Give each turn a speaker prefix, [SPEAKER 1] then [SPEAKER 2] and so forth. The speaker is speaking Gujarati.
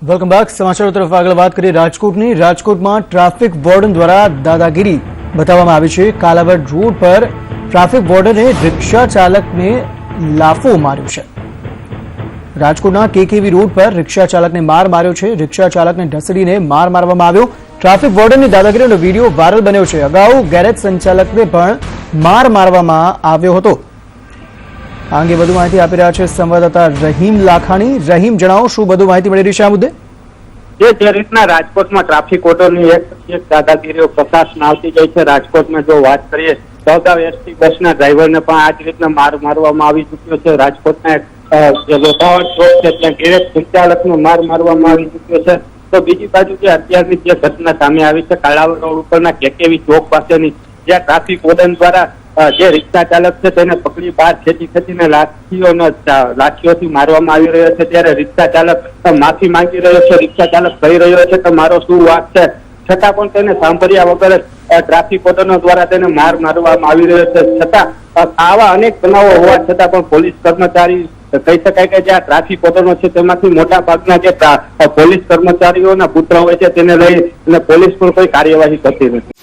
[SPEAKER 1] Welcome back. સમાચારો તરફ આગળ વાત કરીએ રાજકોટની। રાજકોટમાં ટ્રાફિક વોર્ડન દ્વારા દાદાગીરી બતાવવામાં આવી છે। કાલાવડ રોડ પર ટ્રાફિક વોર્ડને રિક્ષા ચાલકને લાફો માર્યો છે। રાજકોટના કેકેવી રોડ પર રિક્ષા ચાલકને માર માર્યો છે। રિક્ષા ચાલકને ઢસડીને માર મારવામાં આવ્યો। ટ્રાફિક વોર્ડનની દાદાગીરીનો વિડીયો વાયરલ બન્યો છે। અગાઉ ગેરેજ સંચાલકને પણ માર મારવામાં આવ્યો હતો। આ અંગે વધુ માહિતી આપી રહ્યા છે સંવાદદાતા રહીમ લાખાણી। રહીમ, જણાવો શું વધુ માહિતી મળી રહી છે આ મુદ્દે?
[SPEAKER 2] જે રીતના રાજકોટમાં ટ્રાફિક ઓર્ડરની એક દાદાગીરીઓ પ્રકાશમાં આવતી જાય છે। રાજકોટમાં જો વાત કરીએ તો અગાઉ એસટી બસના ડ્રાઈવરને પણ આ જ રીતના માર મારવામાં આવી ચૂક્યો છે। રાજકોટના જે લોધાવડ ચોક છે ત્યાં ગેરેજ સંચાલકનો માર મારવામાં આવી ચૂક્યો છે। તો બીજી બાજુ જે અત્યારની જે ઘટના સામે આવી છે કાલાવડ રોડ ઉપરના કેકેવી ચોક પાસેની, જ્યાં ટ્રાફિક વોર્ડન દ્વારા જે રિક્ષા ચાલક છે તેને પકડી બહાર ખેંચીને લાઠીઓથી મારવામાં આવી રહ્યો છે। ત્યારે રિક્ષા ચાલક માફી માંગી રહ્યો છે। રિક્ષા ચાલક કહી રહ્યો છે કે મારો શું વાંક છે, છતાં પણ તેને સાંભળ્યા વગર ટ્રાફિક વોર્ડનો દ્વારા તેને માર મારવામાં આવી રહ્યો છે। છતાં આવા અનેક બનાવો હોવા છતાં પણ પોલીસ કર્મચારી કહી શકાય કે જે આ ટ્રાફિક વોર્ડનો છે તેમાંથી મોટા ભાગના જે પોલીસ કર્મચારીઓના પુત્ર હોય છે તેને લઈ અને પોલીસ પણ કોઈ કાર્યવાહી કરતી નથી।